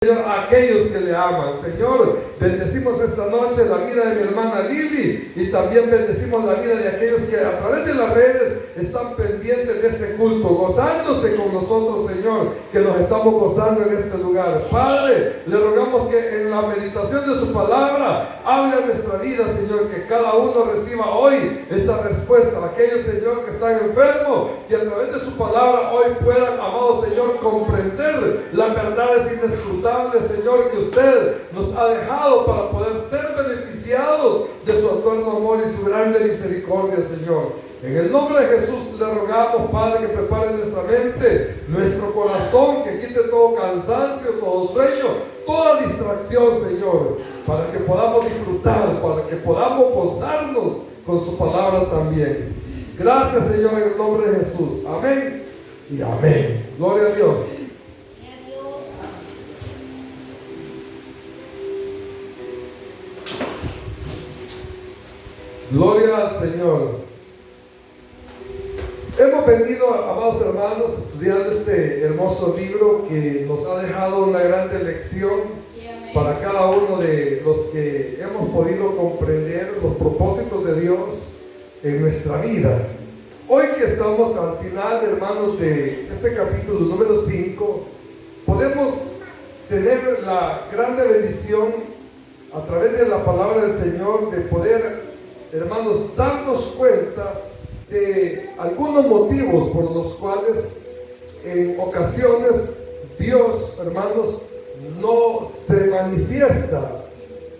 Señor, a aquellos que le aman. Señor, bendecimos esta noche la vida de mi hermana Lili y también bendecimos la vida de aquellos que a través de las redes están pendientes de este culto, gozándose con nosotros, Señor, que nos estamos gozando en este lugar. Padre, le rogamos que en la meditación de su palabra hable a nuestra vida, Señor, que cada uno reciba hoy esa respuesta. Aquellos, Señor, que están enfermos, que a través de su palabra hoy puedan, amado Señor, comprender las verdades inescrutables, Señor, que usted nos ha dejado para poder ser beneficiados de su eterno amor y su grande misericordia, Señor. En el nombre de Jesús le rogamos, Padre, que prepare nuestra mente, nuestro corazón, que quite todo cansancio, todo sueño, toda distracción, Señor, para que podamos disfrutar, para que podamos gozarnos con su palabra también. Gracias, Señor, en el nombre de Jesús. Amén y amén. Gloria a Dios. Gloria al Señor. Hemos venido, amados hermanos, estudiando este hermoso libro que nos ha dejado una grande lección para cada uno de los que hemos podido comprender los propósitos de Dios en nuestra vida. Hoy que estamos al final, hermanos, de este capítulo número 5, podemos tener la grande bendición a través de la palabra del Señor de poder, hermanos, darnos cuenta de algunos motivos por los cuales en ocasiones Dios, hermanos, no se manifiesta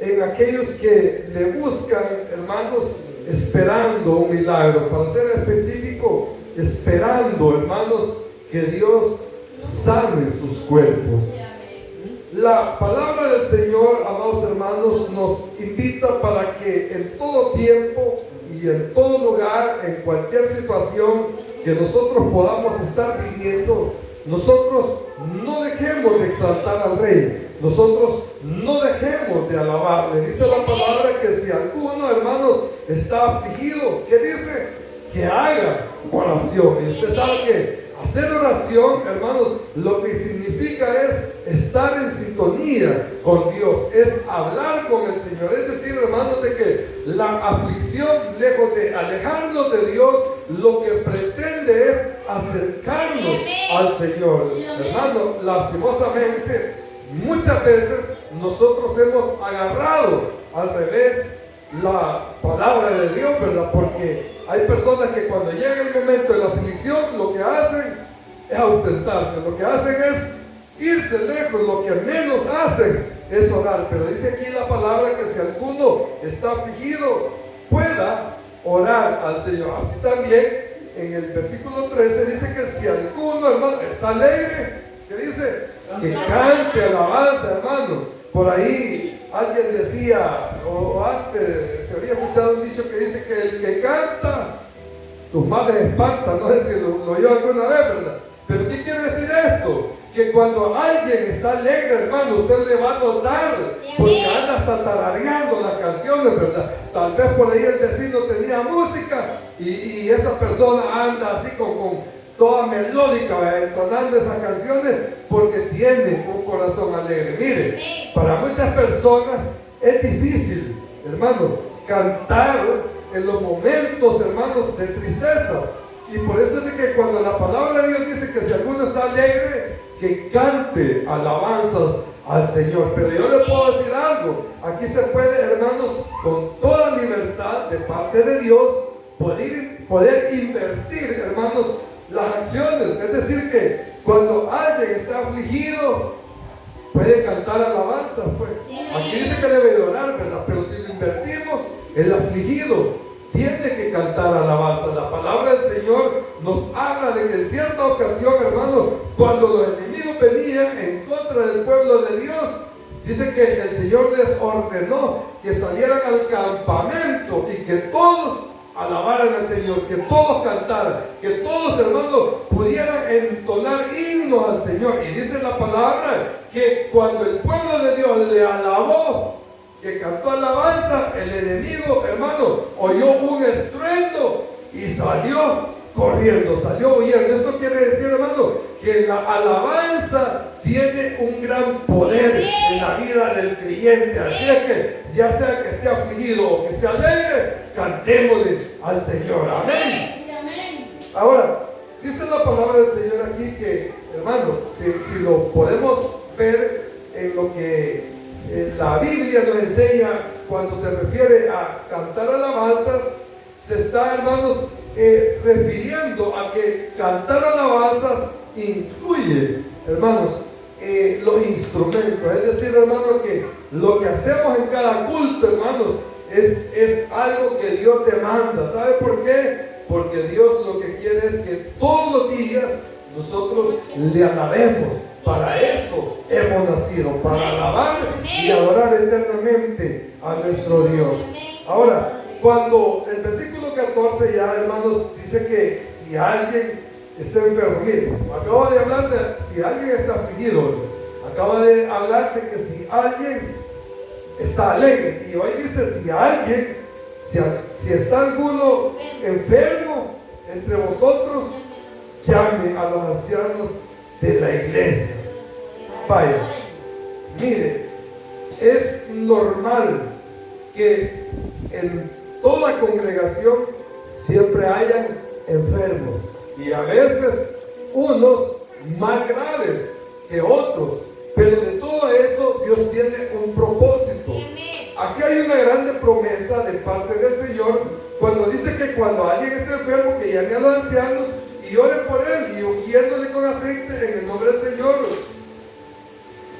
en aquellos que le buscan, hermanos, esperando un milagro. Para ser específico, esperando, hermanos, que Dios sane sus cuerpos. La palabra del Señor, amados hermanos, nos invita para que en todo tiempo y en todo lugar, en cualquier situación que nosotros podamos estar viviendo, nosotros no dejemos de exaltar al Rey, nosotros no dejemos de alabarle. Dice la palabra que si alguno, hermanos, está afligido, ¿qué dice? Que haga oración. Y usted sabe que hacer oración, hermanos, lo que significa es estar en sintonía con Dios, es hablar con el Señor. Es decir, hermanos, de que la aflicción, lejos de alejarnos de Dios, lo que pretende es acercarnos al Señor. Hermano, lastimosamente, muchas veces nosotros hemos agarrado al revés la palabra de Dios, ¿verdad? Porque hay personas que cuando llega el momento de la aflicción, lo que hacen es ausentarse, lo que hacen es irse lejos, lo que menos hacen es orar. Pero dice aquí la palabra que si alguno está afligido, pueda orar al Señor. Así también en el versículo 13 dice que si alguno, hermano, está alegre, que dice que cante alabanza, hermano. Por ahí alguien decía, o antes se había escuchado un dicho que dice que el que canta, sus males espantan. No sé si lo oyó alguna vez, ¿verdad? Pero ¿qué quiere decir esto? Que cuando alguien está alegre, hermano, usted le va a notar, porque anda hasta tarareando las canciones, ¿verdad? Tal vez por ahí el vecino tenía música y esa persona anda así con toda melódica, ¿verdad? Entonando esas canciones porque tiene un corazón alegre. Mire, para muchas personas es difícil, hermano, cantar en los momentos, hermanos, de tristeza. Y por eso es de que cuando la palabra de Dios dice que si alguno está alegre, que cante alabanzas al Señor. Pero yo le puedo decir algo, aquí se puede, hermanos, con toda libertad de parte de Dios, poder invertir, hermanos, las acciones. Es decir que cuando alguien está afligido, puede cantar alabanza, pues. Aquí dice que debe de orar, ¿verdad? Pero si lo invertimos, el afligido tiene que cantar alabanza. La palabra del Señor nos habla de que en cierta ocasión, hermano, cuando los enemigos venían en contra del pueblo de Dios, dice que el Señor les ordenó que salieran al campamento y que todos alabaran al Señor, que todos cantaran, que todos, hermanos, pudieran entonar himnos al Señor. Y dice la palabra que cuando el pueblo de Dios le alabó, que cantó alabanza, el enemigo, hermano, oyó un estruendo y salió corriendo, salió huyendo. Esto quiere decir, hermano, que la alabanza tiene un gran poder en la vida del creyente. Así es que, ya sea que esté afligido o que esté alegre, cantémosle al Señor. Amén. Ahora, dice la palabra del Señor aquí que, hermano, si lo podemos ver en lo que la Biblia nos enseña cuando se refiere a cantar alabanzas, se está, hermanos, refiriendo a que cantar alabanzas incluye, hermanos, los instrumentos. Es decir, hermanos, que lo que hacemos en cada culto, hermanos, es algo que Dios te manda. ¿Sabe por qué? Porque Dios lo que quiere es que todos los días nosotros le alabemos. Para eso hemos nacido, para alabar y adorar eternamente a nuestro Dios. Ahora, cuando el versículo 14 ya, hermanos, dice que si alguien está enfermo, mire, acaba de hablar de si alguien está afligido, acaba de hablar de que si alguien está alegre, y hoy dice si alguien, si está alguno enfermo entre vosotros, llame a los ancianos de la iglesia. Vaya, mire, es normal que en toda congregación siempre hayan enfermos, y a veces unos más graves que otros, pero de todo eso Dios tiene un propósito. Aquí hay una grande promesa de parte del Señor cuando dice que cuando alguien esté enfermo, que llame a los ancianos y ore por él, y ungiéndole con aceite en el nombre del Señor.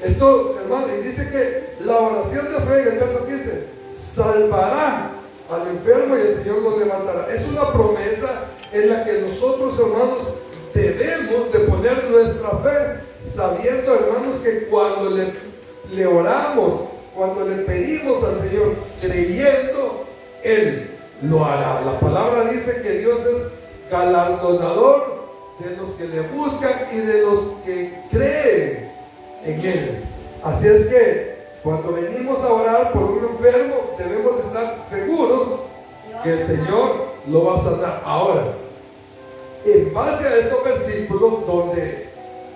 Esto, hermano, y dice que la oración de fe, en el verso 15, salvará al enfermo y el Señor lo levantará. Es una promesa en la que nosotros, hermanos, debemos de poner nuestra fe, sabiendo, hermanos, que cuando le oramos, cuando le pedimos al Señor, creyendo, Él lo hará. La palabra dice que Dios es galardonador de los que le buscan y de los que creen en Él. Así es que cuando venimos a orar por un enfermo, debemos de estar seguros que el Señor lo va a sanar. Ahora, en base a estos versículos donde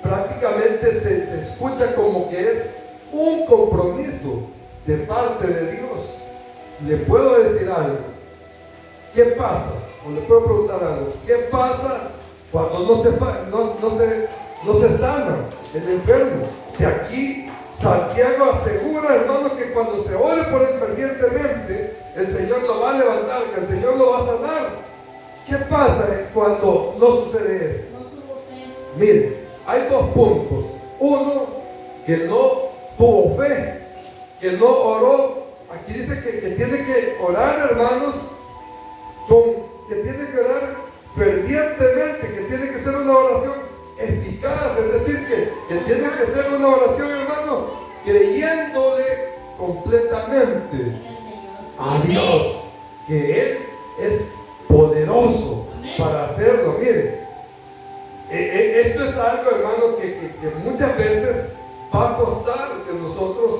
prácticamente se escucha como que es un compromiso de parte de Dios, le puedo decir algo. ¿Qué pasa? O le puedo preguntar algo. ¿Qué pasa cuando no se sana el enfermo? Si aquí Santiago asegura, hermano, que cuando se ore por él fervientemente, el Señor lo va a levantar, que el Señor lo va a sanar. ¿Qué pasa cuando no sucede esto? Miren, hay dos puntos. Uno, que no tuvo fe, que no oró. Aquí dice que tiene que orar, hermanos, que tiene que orar fervientemente, que tiene que ser una oración eficaz, es decir, que tiene que ser una oración, hermano, creyéndole completamente a Dios, que Él es poderoso para hacerlo. Miren, esto es algo, hermano, que muchas veces va a costar que nosotros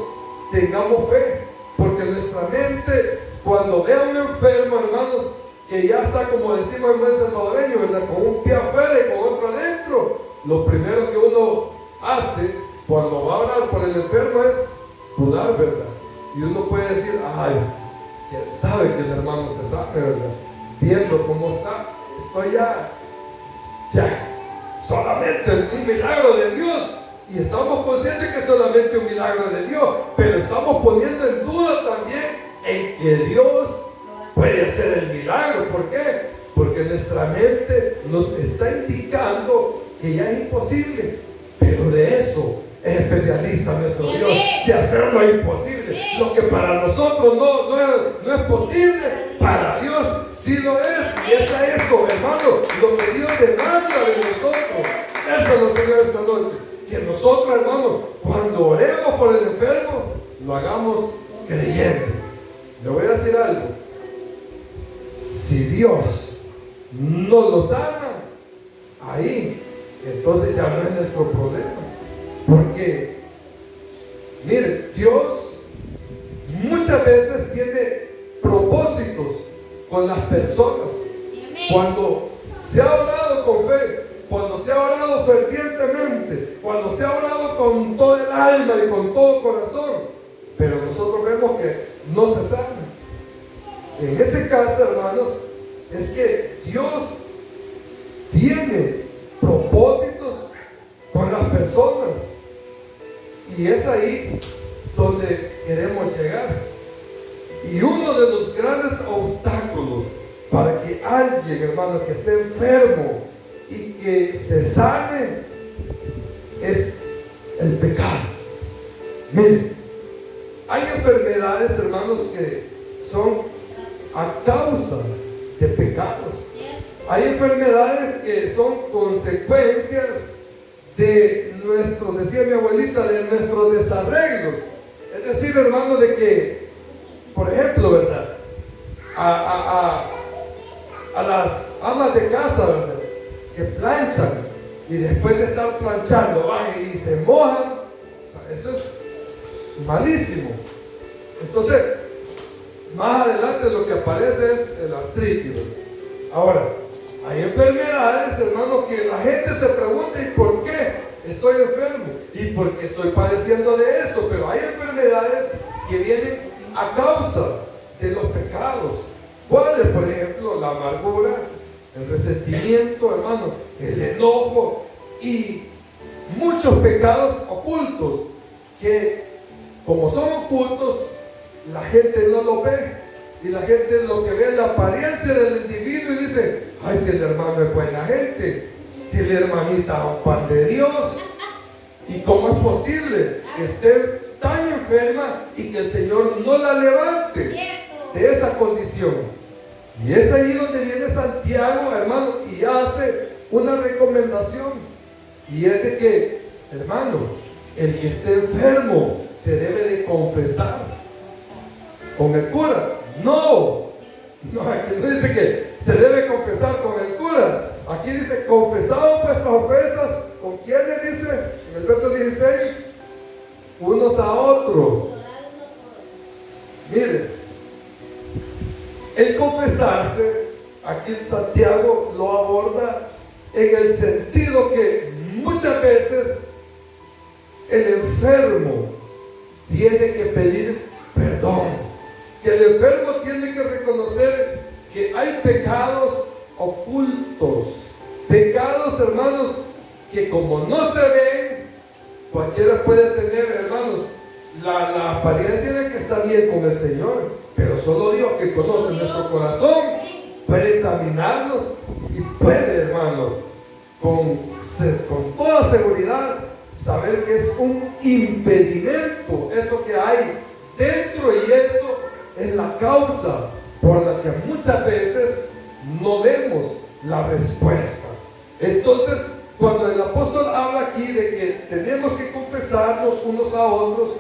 tengamos fe, porque nuestra mente, cuando ve a un enfermo, hermanos, que ya está, como decimos en buen salvadoreño, ¿verdad?, con un pie afuera y con otro adentro, lo primero que uno hace cuando va a orar por el enfermo es dudar, ¿verdad? Y uno puede decir, ay, quién sabe que el hermano se sane, ¿verdad? Viendo cómo está, esto ya, solamente un milagro de Dios. Y estamos conscientes que es solamente un milagro de Dios, pero estamos poniendo en duda también en que Dios puede hacer el milagro. ¿Por qué? Porque nuestra mente nos está indicando que ya es imposible, pero de eso es especialista nuestro Dios, de hacerlo imposible. Lo que para nosotros no es posible, para Dios sí lo es. Y es eso, hermano, lo que Dios demanda de nosotros. Eso es lo, Señor, esta noche, que nosotros, hermano, cuando oremos por el enfermo, lo hagamos creyendo. Le voy a decir algo: si Dios no lo sana, ahí entonces ya no es nuestro problema. Porque, mire, Dios muchas veces tiene propósitos con las personas. Cuando se ha orado con fe, cuando se ha orado fervientemente, cuando se ha orado con todo el alma y con todo corazón, pero nosotros vemos que no se sana. En ese caso, hermanos, es que Dios tiene propósitos con las personas, y es ahí donde queremos llegar. Y uno de los grandes obstáculos para que alguien, hermano, que esté enfermo y que se sane es el pecado. Miren, hay enfermedades, hermanos, que son a causa de pecados. Hay enfermedades que son consecuencias de nuestro, decía mi abuelita, de nuestros desarreglos. Es decir, hermano, de que, por ejemplo, ¿verdad? A las amas de casa, ¿verdad?, que planchan y después de estar planchando van y se mojan. O sea, eso es malísimo. Entonces, más adelante lo que aparece es el artritis. Ahora, hay enfermedades, hermano, que la gente se pregunta: ¿y por qué estoy enfermo? ¿Y por qué estoy padeciendo de esto? Pero hay enfermedades que vienen a causa de los pecados. ¿Cuáles? Por ejemplo, la amargura, el resentimiento, hermano, el enojo y muchos pecados ocultos que, como son ocultos, la gente no lo ve. Y la gente lo que ve es la apariencia del individuo y dice: ay, si el hermano es buena gente, si la hermanita es un pan de Dios. ¿Y cómo es posible que esté tan enferma y que el Señor no la levante de esa condición? Y es ahí donde viene Santiago, hermano, y hace una recomendación. Y es de que, hermano, el que esté enfermo se debe de confesar con el cura. No, aquí no dice que se debe confesar con el cura. Aquí dice: confesad vuestras ofensas. ¿Con quién le dice? En el verso 16: unos a otros. Miren, el confesarse, aquí Santiago lo aborda en el sentido que muchas veces el enfermo tiene que pedir perdón. Que el enfermo tiene que reconocer que hay pecados ocultos, pecados, hermanos, que como no se ven, cualquiera puede tener, hermanos, la apariencia de que está bien con el Señor, pero solo Dios, que conoce nuestro corazón, puede examinarnos y puede, hermano, con toda seguridad saber que es un impedimento eso que hay dentro, y eso es la causa por la que muchas veces no vemos la respuesta. Entonces, cuando el apóstol habla aquí de que tenemos que confesarnos unos a otros,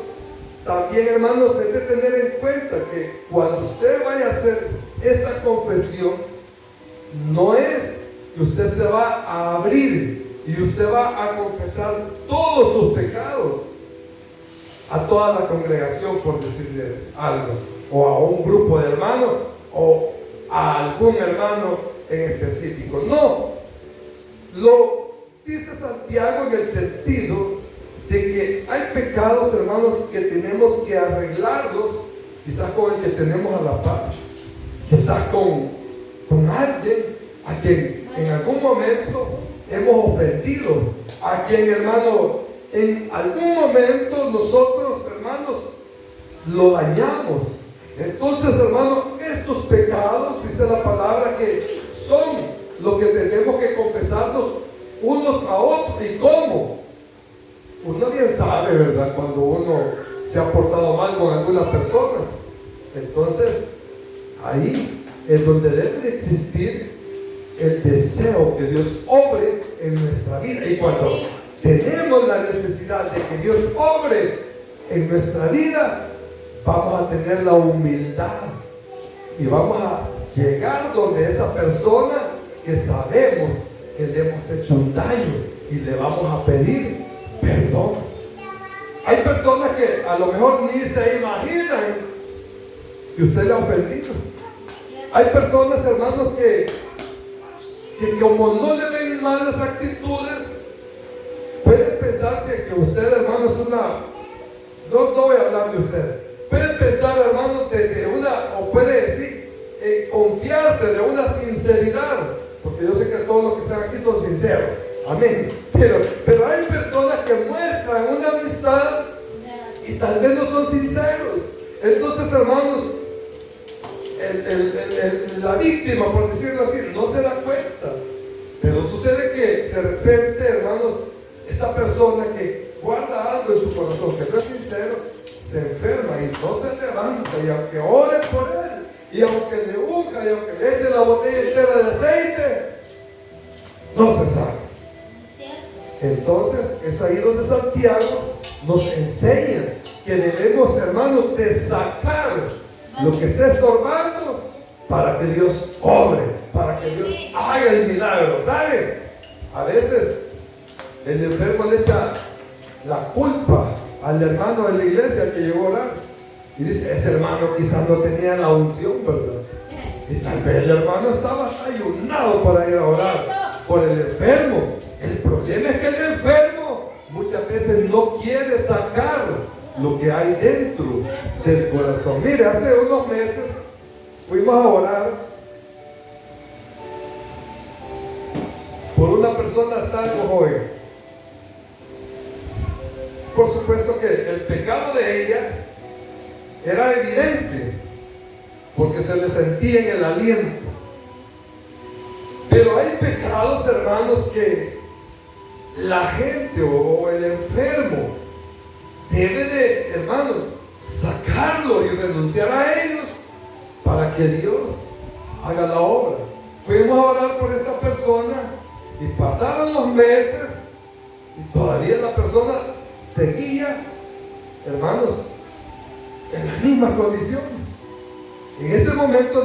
también, hermanos, hay que tener en cuenta que cuando usted vaya a hacer esta confesión, no es que usted se va a abrir y usted va a confesar todos sus pecados a toda la congregación, por decirle algo, o a un grupo de hermanos, o a algún hermano en específico. No, lo dice Santiago en el sentido de que hay pecados, hermanos, que tenemos que arreglarlos, quizás con el que tenemos a la par, quizás con alguien a quien en algún momento hemos ofendido, a quien, hermano, en algún momento nosotros, hermanos, lo dañamos. Entonces, hermano, estos pecados, dice la palabra, que son lo que tenemos que confesarnos unos a otros. ¿Y cómo? Uno bien sabe, ¿verdad?, cuando uno se ha portado mal con alguna persona. Entonces, ahí es donde debe de existir el deseo que Dios obre en nuestra vida. Y cuando tenemos la necesidad de que Dios obre en nuestra vida, vamos a tener la humildad y vamos a llegar donde esa persona que sabemos que le hemos hecho un daño y le vamos a pedir perdón. Hay personas que a lo mejor ni se imaginan que usted le ha ofendido. Hay personas, hermanos, que que como no le ven malas actitudes, pueden pensar que usted, hermano, es una... No voy a hablar de usted. Puede pensar, hermano, de una, o puede decir, confiarse de una sinceridad, porque yo sé que todos los que están aquí son sinceros. Amén. Pero hay personas que muestran una amistad y tal vez no son sinceros. Entonces, hermanos, la víctima, por decirlo así, no se da cuenta. Pero sucede que de repente, hermanos, esta persona que guarda algo en su corazón, que no es sincero, se enferma y no se levanta, y aunque ore por él, y aunque le unja, y aunque le eche la botella entera de aceite, no se sabe. Entonces es ahí donde Santiago nos enseña que debemos, hermanos, de sacar lo que está estorbando para que Dios obre, para que Dios haga el milagro. ¿Sabe? A veces el enfermo le echa la culpa al hermano de la iglesia al que llegó a orar y dice: ese hermano quizás no tenía la unción, ¿verdad? Y tal vez el hermano estaba ayunado para ir a orar por el enfermo. El problema es que el enfermo muchas veces no quiere sacar lo que hay dentro del corazón. Mire, hace unos meses fuimos a orar por una persona hasta algo joven. Por supuesto que el pecado de ella era evidente, porque se le sentía en el aliento. Pero hay pecados, hermanos, que la gente o el enfermo debe de, hermanos, sacarlo y renunciar a ellos para que Dios haga la obra. Fuimos a orar por esta persona y pasaron los meses y todavía la persona seguía, hermanos, en las mismas condiciones. En ese momento